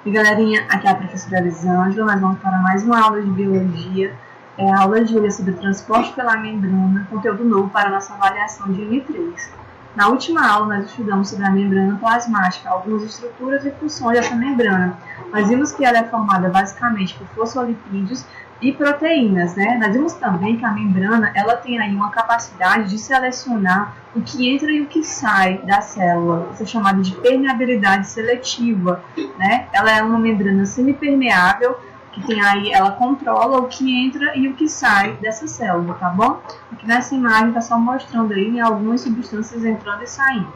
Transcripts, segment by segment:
E galerinha, aqui é a professora Elisângela, nós vamos para mais uma aula de biologia, a aula de hoje é sobre transporte pela membrana, conteúdo novo para a nossa avaliação de N3. Na última aula nós estudamos sobre a membrana plasmática, algumas estruturas e funções dessa membrana. Nós vimos que ela é formada basicamente por fosfolipídios e proteínas, né? Nós vimos também que a membrana ela tem aí uma capacidade de selecionar o que entra e o que sai da célula. Isso é chamado de permeabilidade seletiva, né? Ela é uma membrana semipermeável que tem aí, ela controla o que entra e o que sai dessa célula, tá bom? Aqui nessa imagem está só mostrando aí algumas substâncias entrando e saindo.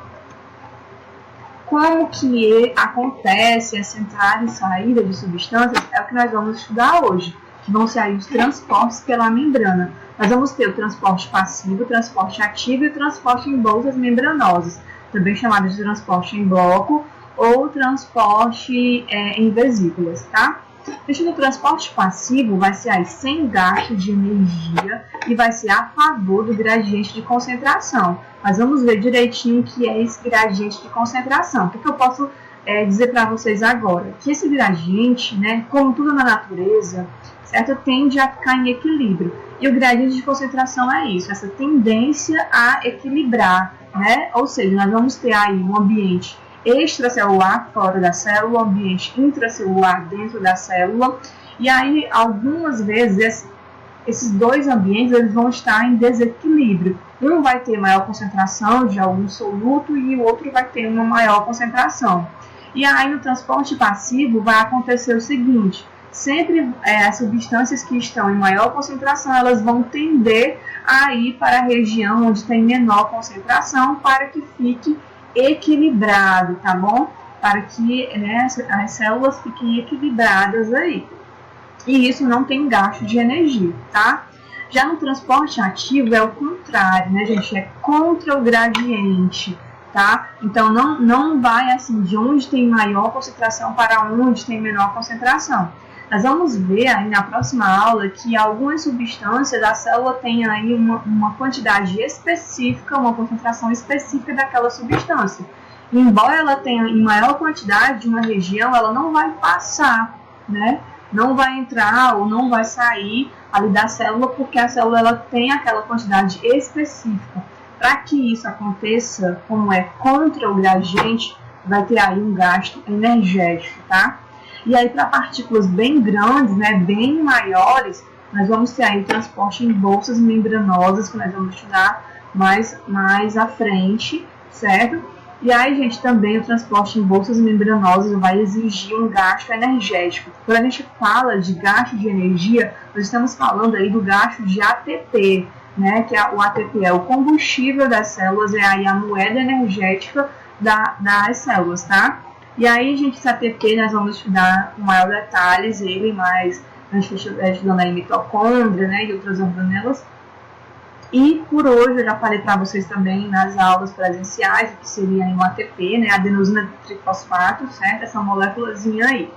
Como que acontece essa entrada e saída de substâncias é o que nós vamos estudar hoje, que vão ser aí os transportes pela membrana. Nós vamos ter o transporte passivo, o transporte ativo e o transporte em bolsas membranosas, também chamado de transporte em bloco ou transporte em vesículas, tá? O transporte passivo vai ser aí sem gasto de energia e vai ser a favor do gradiente de concentração. Mas vamos ver direitinho o que é esse gradiente de concentração. O que eu posso dizer para vocês agora? Que esse gradiente, né, como tudo na natureza, certo, tende a ficar em equilíbrio. E o gradiente de concentração é isso, essa tendência a equilibrar, né? Ou seja, nós vamos ter aí um ambiente extracelular fora da célula, um ambiente intracelular dentro da célula, e aí algumas vezes esses dois ambientes eles vão estar em desequilíbrio. Um vai ter maior concentração de algum soluto e o outro vai ter uma maior concentração. E aí no transporte passivo vai acontecer o seguinte: sempre as substâncias que estão em maior concentração elas vão tender a ir para a região onde tem menor concentração para que fique equilibrado, tá bom? Para que as células fiquem equilibradas aí. E isso não tem gasto de energia, tá? Já no transporte ativo é o contrário, né, gente? É contra o gradiente, tá? Então não vai assim de onde tem maior concentração para onde tem menor concentração. Nós vamos ver aí na próxima aula que algumas substâncias da célula têm aí uma quantidade específica, uma concentração específica daquela substância. Embora ela tenha em maior quantidade de uma região, ela não vai passar, né? Não vai entrar ou não vai sair ali da célula, porque a célula ela tem aquela quantidade específica. Para que isso aconteça, como é contra o gradiente, vai ter aí um gasto energético, tá? E aí, para partículas bem grandes, né, bem maiores, nós vamos ter aí o transporte em bolsas membranosas, que nós vamos estudar mais à frente, certo? E aí, gente, também o transporte em bolsas membranosas vai exigir um gasto energético. Quando a gente fala de gasto de energia, nós estamos falando aí do gasto de ATP, né, que o ATP é o combustível das células, é aí a moeda energética das células, tá? E aí, gente, esse ATP nós vamos estudar com maior detalhes ele, mas a gente está estudando aí mitocôndria, né, e outras organelas. E por hoje eu já falei para vocês também nas aulas presenciais o que seria o ATP, né, adenosina trifosfato, certo? Essa moléculazinha aí.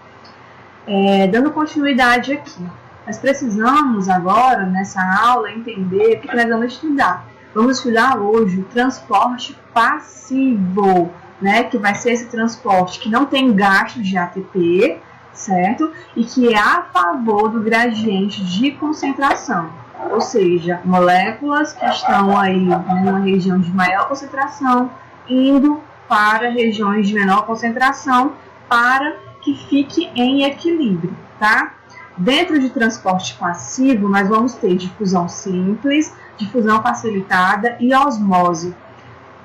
Dando continuidade aqui, nós precisamos agora, nessa aula, entender o que nós vamos estudar. Vamos estudar hoje o transporte passivo, né, que vai ser esse transporte que não tem gasto de ATP, certo? E que é a favor do gradiente de concentração. Ou seja, moléculas que estão aí numa região de maior concentração, indo para regiões de menor concentração, para que fique em equilíbrio, tá? Dentro de transporte passivo, nós vamos ter difusão simples, difusão facilitada e osmose.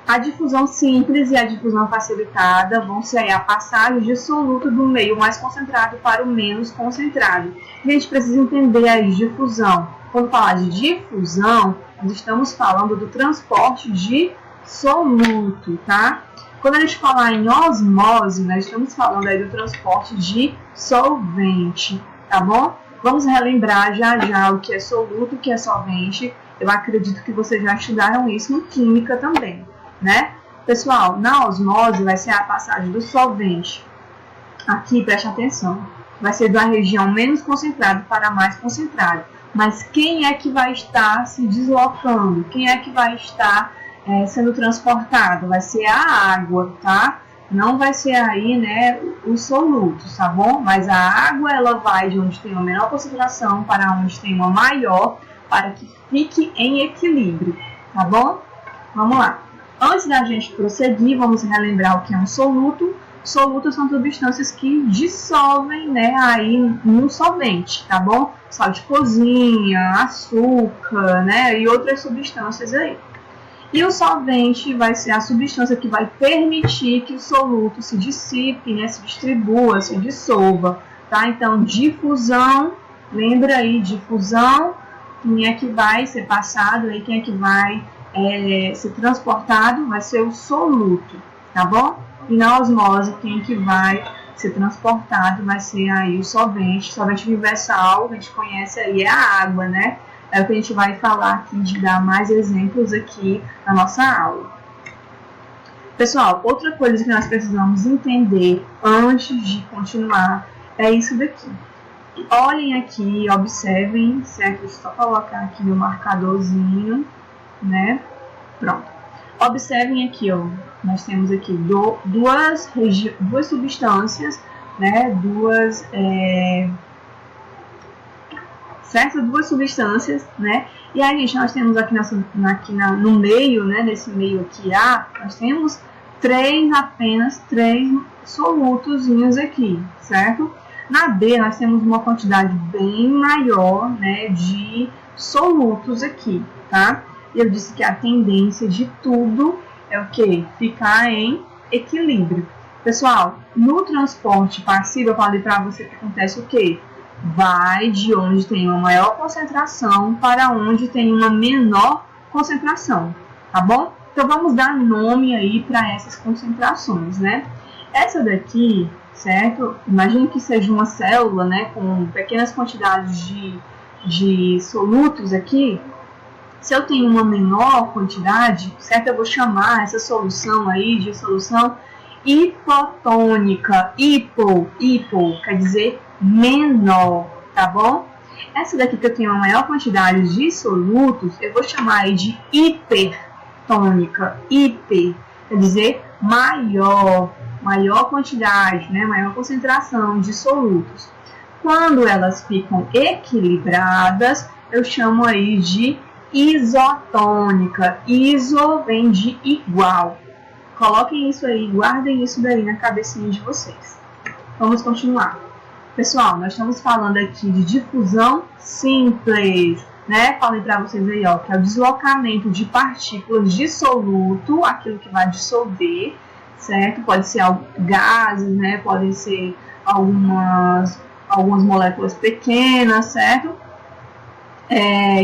A difusão simples e a difusão facilitada vão ser a passagem de soluto do meio mais concentrado para o menos concentrado. E a gente precisa entender a difusão. Quando falar de difusão, nós estamos falando do transporte de soluto, tá? Quando a gente falar em osmose, nós estamos falando aí do transporte de solvente, tá bom? Vamos relembrar já o que é soluto, o que é solvente. Eu acredito que vocês já estudaram isso em química também, né? Pessoal, na osmose vai ser a passagem do solvente. Aqui, preste atenção. Vai ser da região menos concentrada para a mais concentrada. Mas quem é que vai estar se deslocando? Quem é que vai estar sendo transportado? Vai ser a água, tá? não vai ser aí, né, os solutos, tá bom? Mas a água, ela vai de onde tem uma menor concentração para onde tem uma maior, para que fique em equilíbrio, tá bom? Vamos lá. Antes da gente prosseguir, vamos relembrar o que é um soluto. Solutos são substâncias que dissolvem, né, aí no solvente, tá bom? Sal de cozinha, açúcar, né, e outras substâncias aí. E o solvente vai ser a substância que vai permitir que o soluto se dissipe, né, se distribua, se dissolva, tá? Então, difusão, lembra aí, difusão, quem é que vai ser passado, aí, quem é que vai ser transportado, vai ser o soluto, tá bom? E na osmose, quem é que vai ser transportado vai ser aí o solvente universal, que a gente conhece aí, é a água, né? É o que a gente vai falar aqui, de dar mais exemplos aqui na nossa aula. Pessoal, outra coisa que nós precisamos entender antes de continuar é isso daqui. Olhem aqui, observem, certo? Deixa eu só colocar aqui meu marcadorzinho, né? Pronto. Observem aqui, ó, nós temos aqui duas substâncias, né? Duas substâncias, né? E aí, gente, nós temos aqui, no meio, né? Nesse meio aqui A, nós temos apenas três solutozinhos aqui, certo? Na B, nós temos uma quantidade bem maior, né? De solutos aqui, tá? Eu disse que a tendência de tudo é o quê? Ficar em equilíbrio. Pessoal, no transporte passivo, eu falei para você que acontece o quê? Vai de onde tem uma maior concentração para onde tem uma menor concentração, tá bom? Então, vamos dar nome aí para essas concentrações, né? Essa daqui, certo? Imagine que seja uma célula, né, com pequenas quantidades de solutos aqui. Se eu tenho uma menor quantidade, certo? Eu vou chamar essa solução aí de solução hipotônica. Hipo quer dizer menor, tá bom? Essa daqui que eu tenho uma maior quantidade de solutos, eu vou chamar aí de hipertônica. Hiper quer dizer maior quantidade, né? Maior concentração de solutos. Quando elas ficam equilibradas, eu chamo aí de isotônica. Iso vem de igual. Coloquem isso aí, guardem isso daí na cabecinha de vocês. Vamos continuar. Pessoal, nós estamos falando aqui de difusão simples, né? Falei para vocês aí, ó, que é o deslocamento de partículas de soluto, aquilo que vai dissolver, certo? Pode ser gases, né? Podem ser algumas moléculas pequenas, certo?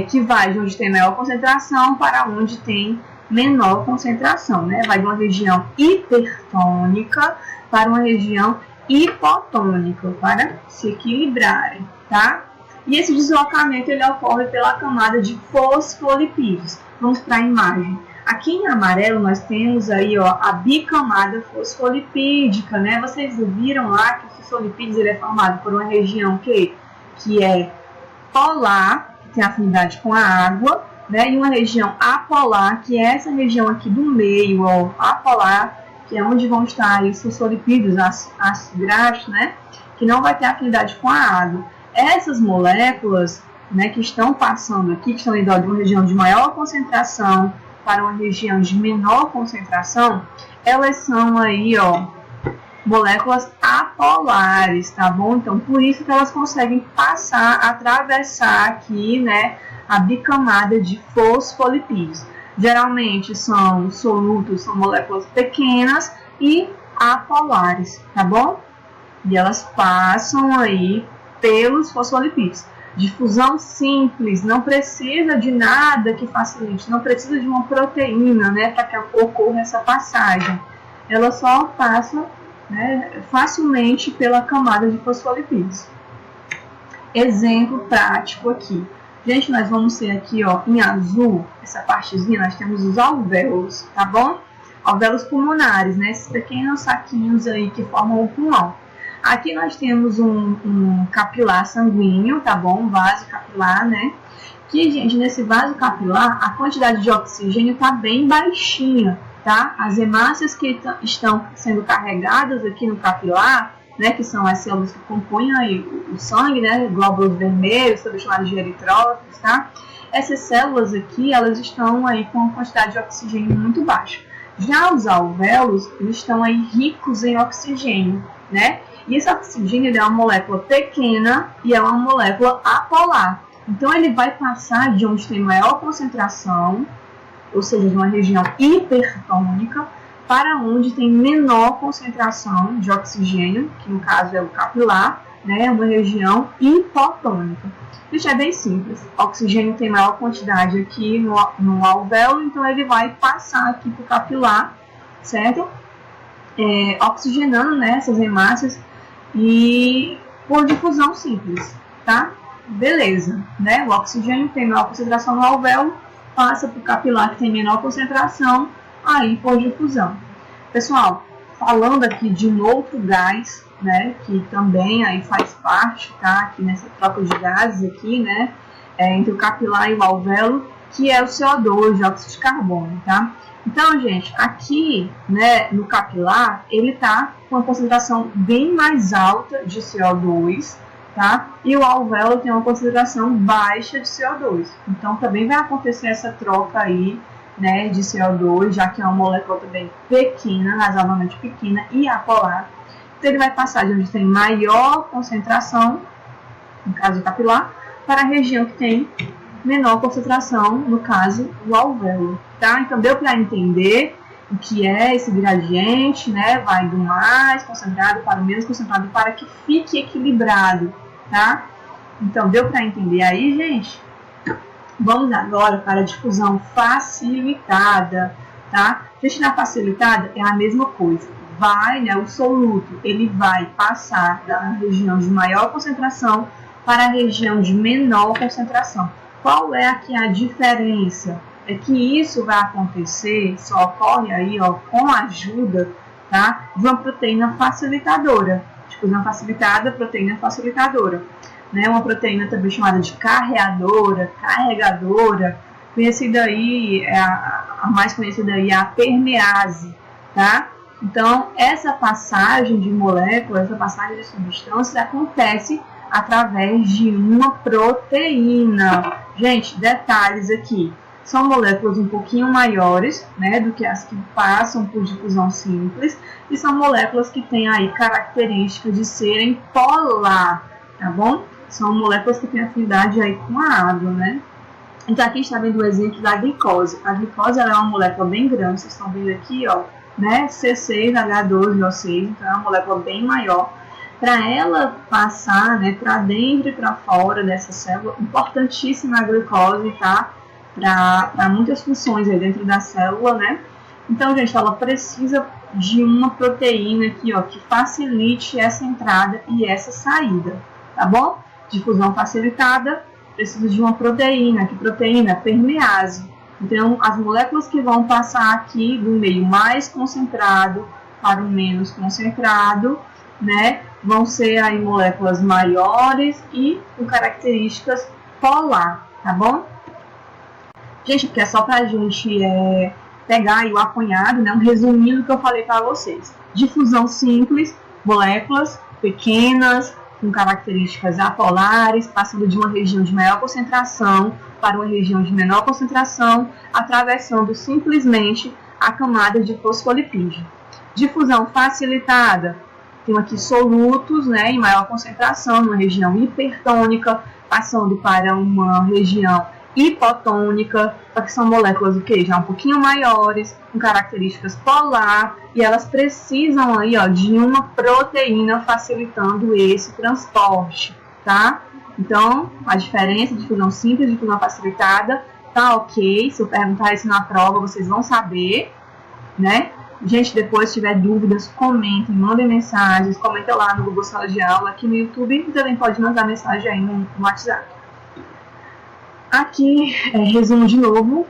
Que vai de onde tem maior concentração para onde tem menor concentração, né? Vai de uma região hipertônica para uma região hipotônica, para se equilibrarem, tá? E esse deslocamento ele ocorre pela camada de fosfolipídios. Vamos para a imagem. Aqui em amarelo nós temos aí, ó, a bicamada fosfolipídica, né? Vocês viram lá que o fosfolipídios ele é formado por uma região que é polar, que tem afinidade com a água, né? E uma região apolar, que é essa região aqui do meio, ó, apolar, que é onde vão estar aí os fosfolipídios, ácidos graxos, né? Que não vai ter afinidade com a água. Essas moléculas, né, que estão passando aqui, que estão indo de uma região de maior concentração para uma região de menor concentração, elas são aí, ó, moléculas apolares, tá bom? Então, por isso que elas conseguem atravessar aqui, né, a bicamada de fosfolipídios. Geralmente são solutos, são moléculas pequenas e apolares, tá bom? E elas passam aí pelos fosfolipídios. Difusão simples, não precisa de nada que facilite, não precisa de uma proteína, né, para que ocorra essa passagem. Ela só passa, né, facilmente pela camada de fosfolipídios. Exemplo prático aqui. Gente, nós vamos ter aqui, ó, em azul, essa partezinha, nós temos os alvéolos, tá bom? Alvéolos pulmonares, né? Esses pequenos saquinhos aí que formam o pulmão. Aqui nós temos um capilar sanguíneo, tá bom? Um vaso capilar, né? Que, gente, nesse vaso capilar, a quantidade de oxigênio tá bem baixinha, tá? As hemácias que estão sendo carregadas aqui no capilar, né, que são as células que compõem aí o sangue, né, glóbulos vermelhos, também chamados de eritrócitos, tá? Essas células aqui, elas estão aí com uma quantidade de oxigênio muito baixa. Já os alvéolos, eles estão aí ricos em oxigênio, né? E esse oxigênio é uma molécula pequena e é uma molécula apolar. Então, ele vai passar de onde tem maior concentração, ou seja, de uma região hipertônica, para onde tem menor concentração de oxigênio, que no caso é o capilar, né, uma região hipotônica. Isso é bem simples. O oxigênio tem maior quantidade aqui no alvéolo, então ele vai passar aqui para o capilar, certo? Oxigenando, né, essas hemácias e por difusão simples, tá? Beleza, né? O oxigênio tem maior concentração no alvéolo, passa para o capilar que tem menor concentração, aí por difusão. Pessoal, falando aqui de um outro gás, né, que também aí faz parte, tá, aqui nessa troca de gases aqui, né, entre o capilar e o alvéolo, que é o CO2, dióxido de carbono, tá? Então, gente, aqui, né, no capilar, ele tá com uma concentração bem mais alta de CO2, tá? E o alvéolo tem uma concentração baixa de CO2. Então, também vai acontecer essa troca aí, né, de CO2, já que é uma molécula também pequena, razoavelmente pequena e apolar. Então, ele vai passar de onde tem maior concentração, no caso capilar, para a região que tem menor concentração, no caso o alvéolo, tá? Então, deu para entender o que é esse gradiente, né? Vai do mais concentrado para o menos concentrado para que fique equilibrado, tá? Então, deu para entender aí, gente? Vamos agora para a difusão facilitada, tá? Gente, na facilitada é a mesma coisa. Vai, né, o soluto, ele vai passar da região de maior concentração para a região de menor concentração. Qual é aqui a diferença? É que isso vai acontecer, só ocorre aí, ó, com a ajuda, tá, de uma proteína facilitadora. Difusão facilitada, proteína facilitadora. Né, uma proteína também chamada de carreadora, carregadora, conhecida aí, a mais conhecida aí é a permease, tá? Então, essa passagem de moléculas, essa passagem de substâncias acontece através de uma proteína. Gente, detalhes aqui. São moléculas um pouquinho maiores, né, do que as que passam por difusão simples, e são moléculas que têm aí características de serem polar, tá bom? São moléculas que têm afinidade aí com a água, né? Então, aqui está vendo o exemplo da glicose. A glicose ela é uma molécula bem grande, vocês estão vendo aqui, ó, né? C6H12O6, então é uma molécula bem maior. Para ela passar, né, para dentro e para fora dessa célula, importantíssima a glicose, tá? Para muitas funções aí dentro da célula, né? Então, gente, ela precisa de uma proteína aqui, ó, que facilite essa entrada e essa saída, tá bom? Difusão facilitada, precisa de uma proteína. Que proteína? Permease. Então, as moléculas que vão passar aqui do meio mais concentrado para o menos concentrado, né, vão ser aí moléculas maiores e com características polar, tá bom? Gente, porque é só para a gente pegar aí o apanhado, né, um resuminho do que eu falei para vocês. Difusão simples, moléculas pequenas, com características apolares, passando de uma região de maior concentração para uma região de menor concentração, atravessando simplesmente a camada de fosfolipídio. Difusão facilitada, tem aqui solutos, né, em maior concentração, numa região hipertônica, passando para uma região hipotônica, que são moléculas o que? Já um pouquinho maiores, com características polar, e elas precisam aí, ó, de uma proteína facilitando esse transporte, tá? Então, a diferença de difusão simples e difusão facilitada tá ok. Se eu perguntar isso na prova, vocês vão saber, né? Gente, depois se tiver dúvidas, comentem, mandem mensagens, comentem lá no Google Sala de Aula, aqui no YouTube, e também pode mandar mensagem aí no WhatsApp. Aqui, resumo de novo,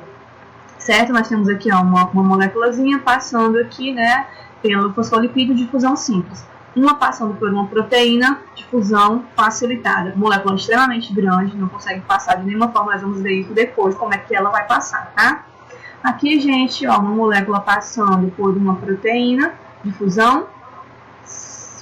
certo? Nós temos aqui, ó, uma moléculazinha passando aqui, né, pelo fosfolipídio de difusão simples. Uma passando por uma proteína de difusão facilitada. Molécula extremamente grande, não consegue passar de nenhuma forma, nós vamos ver isso depois, como é que ela vai passar, tá? Aqui, gente, ó, uma molécula passando por uma proteína de fusão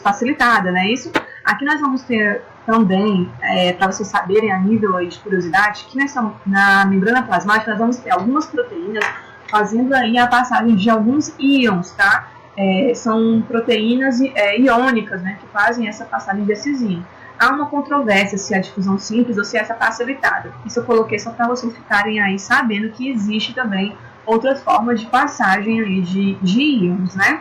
facilitada, né? Isso. Aqui nós vamos ter também, para vocês saberem a nível aí de curiosidade, que na membrana plasmática nós vamos ter algumas proteínas fazendo aí a passagem de alguns íons, tá? São proteínas iônicas, né, que fazem essa passagem desses íons. Há uma controvérsia se é difusão simples ou se é essa facilitada. Isso eu coloquei só para vocês ficarem aí sabendo que existe também outras formas de passagem aí de íons, né?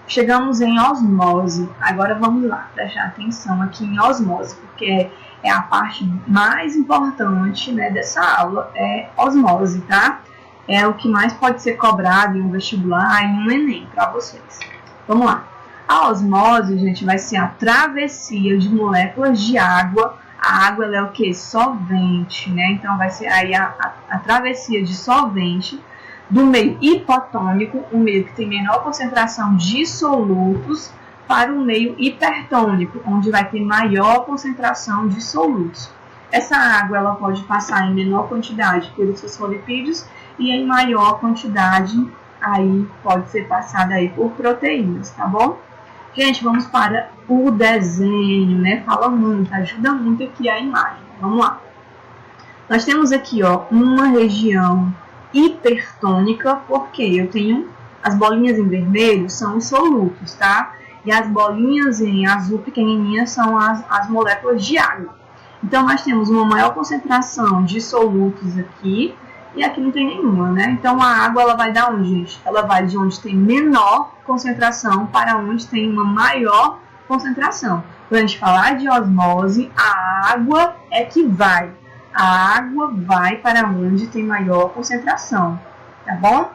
Chegamos em osmose. Agora vamos lá, prestar atenção aqui em osmose, porque é a parte mais importante, né, dessa aula, é osmose, tá? É o que mais pode ser cobrado em um vestibular, em um Enem, para vocês. Vamos lá. A osmose, gente, vai ser a travessia de moléculas de água. A água, ela é o que? Solvente, né? Então, vai ser aí a travessia de solvente do meio hipotônico, o meio que tem menor concentração de solutos, para o meio hipertônico, onde vai ter maior concentração de solutos. Essa água, ela pode passar em menor quantidade pelos fosfolipídios e em maior quantidade aí pode ser passada aí por proteínas, tá bom? Gente, vamos para o desenho, né? Fala muito, ajuda muito aqui a imagem. Vamos lá. Nós temos aqui, ó, uma região hipertônica, porque eu tenho as bolinhas em vermelho são os solutos, tá? E as bolinhas em azul pequenininhas são as moléculas de água. Então, nós temos uma maior concentração de solutos aqui, e aqui não tem nenhuma, né? Então, a água, ela vai da onde, gente? Ela vai de onde tem menor concentração para onde tem uma maior concentração. Quando a gente falar de osmose, a água é que vai. A água vai para onde tem maior concentração, tá bom?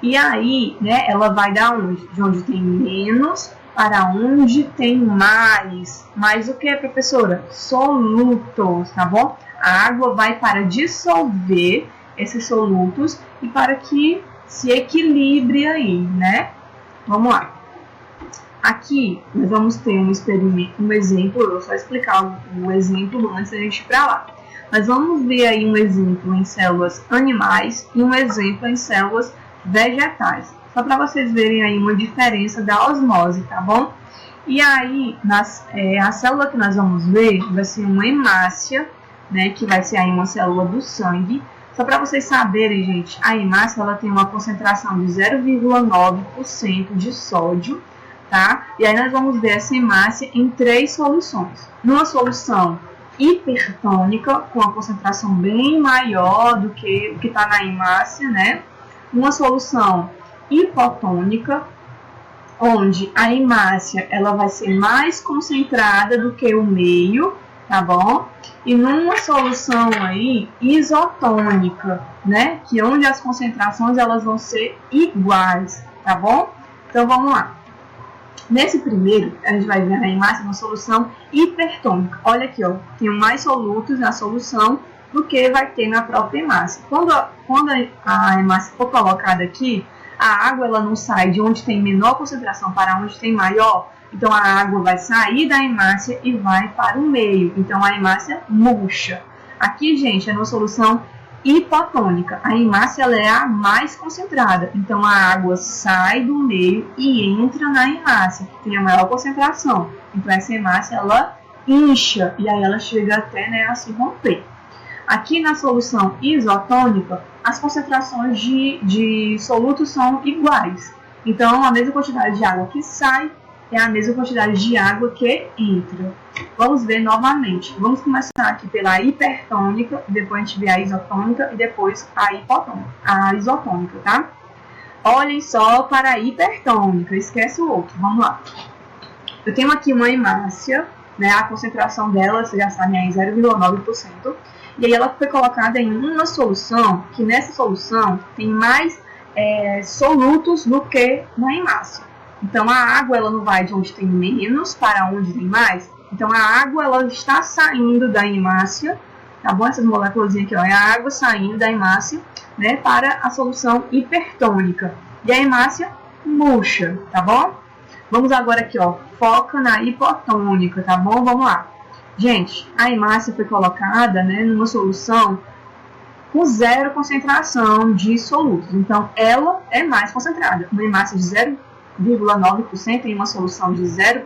E aí, né, ela vai da onde? De onde tem menos para onde tem mais. Mais o que, professora? Solutos, tá bom? A água vai para dissolver esses solutos e para que se equilibre aí, né? Vamos lá. Aqui nós vamos ter um exemplo, eu vou só explicar o exemplo antes da gente ir para lá. Nós vamos ver aí um exemplo em células animais e um exemplo em células vegetais. Só para vocês verem aí uma diferença da osmose, tá bom? E aí, a célula que nós vamos ver vai ser uma hemácia, né? Que vai ser aí uma célula do sangue. Só para vocês saberem, gente, a hemácia ela tem uma concentração de 0,9% de sódio, tá? E aí nós vamos ver essa hemácia em 3 soluções. Numa solução hipertônica, com a concentração bem maior do que o que está na hemácia, né? Uma solução hipotônica, onde a hemácia ela vai ser mais concentrada do que o meio, tá bom? E numa solução aí isotônica, né? Que é onde as concentrações elas vão ser iguais, tá bom? Então vamos lá. Nesse primeiro, a gente vai ver a hemácia numa solução hipertônica. Olha aqui, ó, tem mais solutos na solução do que vai ter na própria hemácia. Quando a hemácia for colocada aqui, a água ela não sai de onde tem menor concentração para onde tem maior. Então, a água vai sair da hemácia e vai para o meio. Então, a hemácia murcha. Aqui, gente, é uma solução hipotônica. A hemácia ela é a mais concentrada. Então, a água sai do meio e entra na hemácia, que tem a maior concentração. Então, essa hemácia ela incha e aí ela chega até, né, a se romper. Aqui na solução isotônica, as concentrações de solutos são iguais. Então, a mesma quantidade de água que sai é a mesma quantidade de água que entra. Vamos ver novamente. Vamos começar aqui pela hipertônica, depois a gente vê a isotônica e depois a isotônica, tá? Olhem só para a hipertônica, esquece o outro. Vamos lá. Eu tenho aqui uma hemácia, né? A concentração dela, vocês já sabem, é 0,9%. E aí ela foi colocada em uma solução, que nessa solução tem mais solutos do que na hemácia. Então, a água ela não vai de onde tem menos para onde tem mais. Então, a água ela está saindo da hemácia, tá bom? Essas moléculas aqui, ó, é a água saindo da hemácia, né, para a solução hipertônica. E a hemácia murcha, tá bom? Vamos agora aqui, ó, foca na hipotônica, tá bom? Vamos lá. Gente, a hemácia foi colocada, né, numa solução com zero concentração de solutos. Então, ela é mais concentrada. Uma hemácia de 0,9% em uma solução de 0%,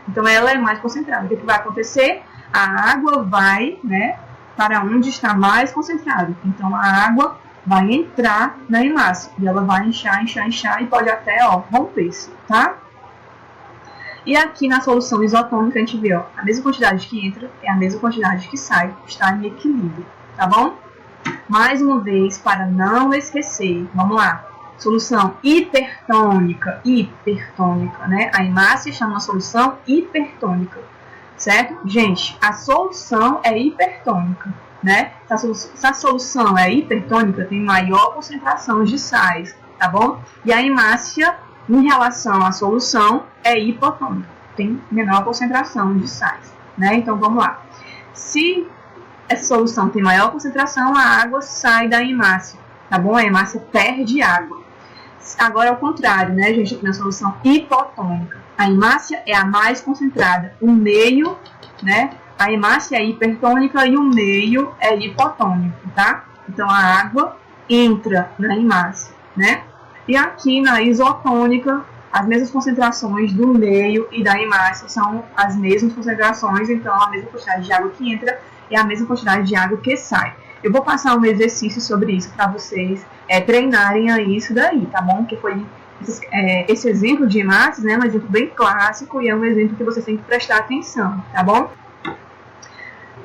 então ela é mais concentrada. O que vai acontecer? A água vai, né, para onde está mais concentrado. Então, a água vai entrar na hemácia e ela vai inchar e pode até romper-se, tá? E aqui na solução isotônica a gente vê a mesma quantidade que entra é a mesma quantidade que sai, está em equilíbrio, tá bom? Mais uma vez, para não esquecer, vamos lá. Solução hipertônica, né? A hemácia está numa solução hipertônica, certo? Gente, a solução é hipertônica, né? Se a solução é hipertônica, tem maior concentração de sais, tá bom? E a hemácia, em relação à solução, é hipotônica, tem menor concentração de sais, né? Então, vamos lá. Se essa solução tem maior concentração, a água sai da hemácia, tá bom? A hemácia perde água. Agora é o contrário, né, gente? Aqui na solução hipotônica, a hemácia é a mais concentrada, o meio, né? A hemácia é hipertônica e o meio é hipotônico, tá? Então a água entra na hemácia, né? E aqui na isotônica, as mesmas concentrações do meio e da hemácia são as mesmas concentrações, então a mesma quantidade de água que entra é a mesma quantidade de água que sai. Eu vou passar um exercício sobre isso para vocês treinarem aí isso daí, tá bom? Que foi esse exemplo de hemácias, né? Um exemplo bem clássico e é um exemplo que vocês têm que prestar atenção, tá bom?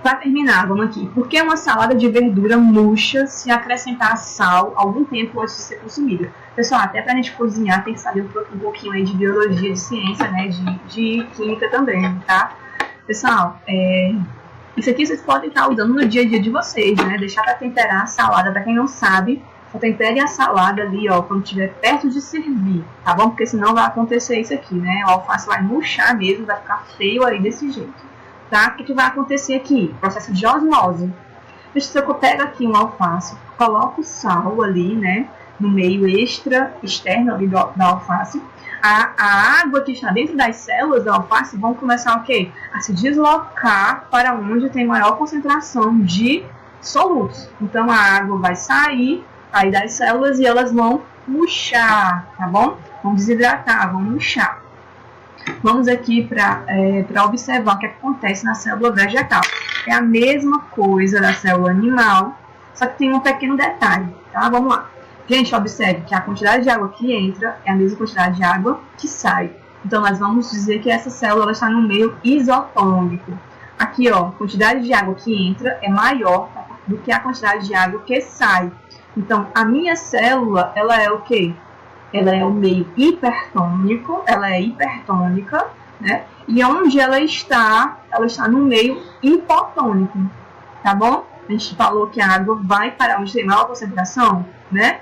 Para terminar, vamos aqui. Por que uma salada de verdura murcha se acrescentar sal algum tempo antes de ser consumida? Pessoal, até para a gente cozinhar tem que saber um pouquinho aí de biologia, de ciência, né? De química também, tá? Pessoal, isso aqui vocês podem estar usando no dia a dia de vocês, né? Deixar para temperar a salada, para quem não sabe, só tempere a salada ali, quando estiver perto de servir, tá bom? Porque senão vai acontecer isso aqui, né? O alface vai murchar mesmo, vai ficar feio aí desse jeito, tá? O que vai acontecer aqui? Processo de osmose. Se eu pego aqui um alface, coloco sal ali, né? No meio externo ali da alface, a água que está dentro das células da alface vão começar o quê? A se deslocar para onde tem maior concentração de solutos. Então a água vai sair aí das células e elas vão murchar, tá bom? Vão desidratar, vão murchar. Vamos aqui para observar o que acontece na célula vegetal. É a mesma coisa da célula animal, só que tem um pequeno detalhe, tá? Vamos lá. Gente, observe que a quantidade de água que entra é a mesma quantidade de água que sai. Então, nós vamos dizer que essa célula está no meio isotônico. Aqui, a quantidade de água que entra é maior do que a quantidade de água que sai. Então, a minha célula, ela é o quê? Ela é o meio hipertônico, ela é hipertônica, né? E onde ela está no meio hipotônico, tá bom? A gente falou que a água vai para onde tem maior concentração, né?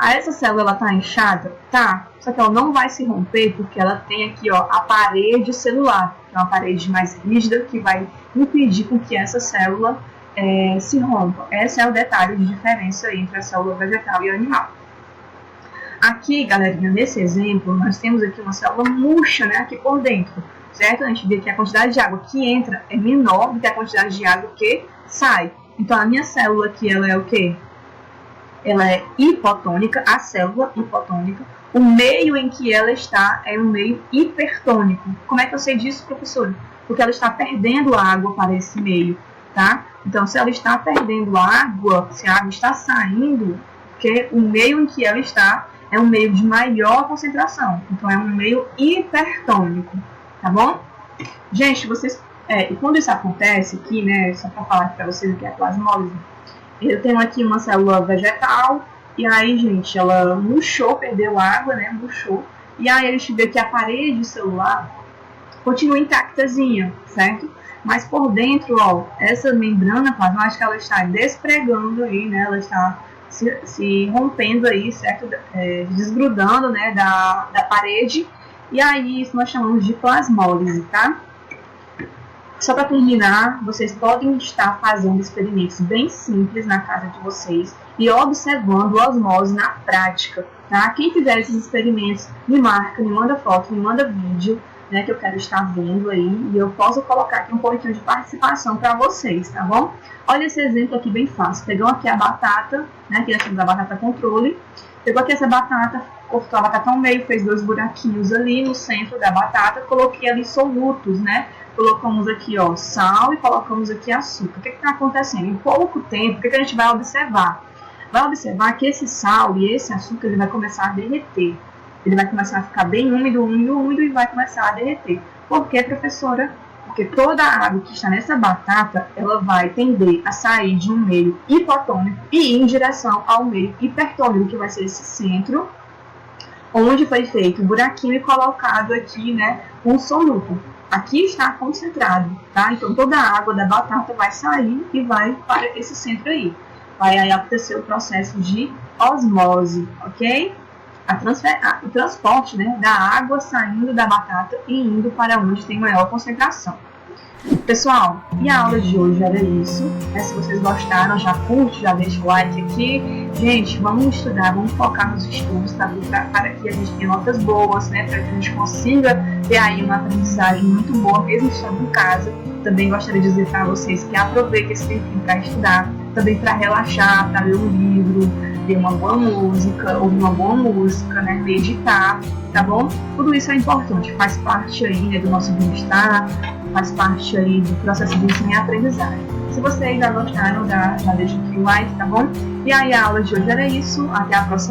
Essa célula, ela tá inchada? Tá. Só que ela não vai se romper porque ela tem aqui, a parede celular, que é uma parede mais rígida que vai impedir com que essa célula se rompa. Esse é o detalhe de diferença entre a célula vegetal e animal. Aqui, galerinha, nesse exemplo, nós temos aqui uma célula murcha, né, aqui por dentro, certo? A gente vê que a quantidade de água que entra é menor do que a quantidade de água que sai. Então, a minha célula aqui, ela é o quê? Ela é hipotônica, a célula hipotônica. O meio em que ela está é um meio hipertônico. Como é que eu sei disso, professor? Porque ela está perdendo água para esse meio, tá? Então, se ela está perdendo água, se a água está saindo, porque o meio em que ela está é um meio de maior concentração. Então, é um meio hipertônico, tá bom? Gente, vocês... e quando isso acontece aqui, né, só para falar para vocês o que é plasmólise, eu tenho aqui uma célula vegetal, e aí, gente, ela murchou, perdeu água, né, murchou, e aí a gente vê que a parede celular continua intactazinha, certo? Mas por dentro, essa membrana plasmática, ela está despregando aí, né, ela está se rompendo aí, certo? Desgrudando, né, da parede, e aí isso nós chamamos de plasmólise, tá? Só para terminar, vocês podem estar fazendo experimentos bem simples na casa de vocês e observando a osmose na prática, tá? Quem fizer esses experimentos, me marca, me manda foto, me manda vídeo né, que eu quero estar vendo aí, e eu posso colocar aqui um pouquinho de participação para vocês, tá bom? Olha esse exemplo aqui bem fácil. Pegou aqui a batata, né, que nós temos a batata controle, pegou aqui essa batata, cortou a batata ao meio, fez 2 buraquinhos ali no centro da batata, coloquei ali solutos, né? Colocamos aqui, ó, sal e colocamos aqui açúcar. O que está acontecendo? Em pouco tempo, o que a gente vai observar? Vai observar que esse sal e esse açúcar ele vai começar a derreter. Ele vai começar a ficar bem úmido, úmido, úmido e vai começar a derreter. Por quê, professora? Porque toda a água que está nessa batata, ela vai tender a sair de um meio hipotônico e ir em direção ao meio hipertônico, que vai ser esse centro, onde foi feito um buraquinho e colocado aqui, né, um soluto. Aqui está concentrado, tá? Então toda a água da batata vai sair e vai para esse centro aí. Vai aí acontecer o processo de osmose, ok? O transporte, né, da água saindo da batata e indo para onde tem maior concentração. Pessoal, e a aula de hoje era isso, né? Se vocês gostaram, já curte, já deixa o like aqui. Gente, vamos estudar, vamos focar nos estudos, tá? Para que a gente tenha notas boas, né? Para que a gente consiga ter aí uma aprendizagem muito boa, mesmo estando em casa. Também gostaria de dizer para vocês que aproveitem esse tempinho para estudar, também para relaxar, para ler um livro, ler uma boa música, ouvir uma boa música, né? Meditar, tá bom? Tudo isso é importante, faz parte aí, né, do nosso bem-estar, faz parte aí do processo de ensino e aprendizagem. Se vocês já gostaram, já deixa aqui o like, tá bom? E aí a aula de hoje era isso, até a próxima.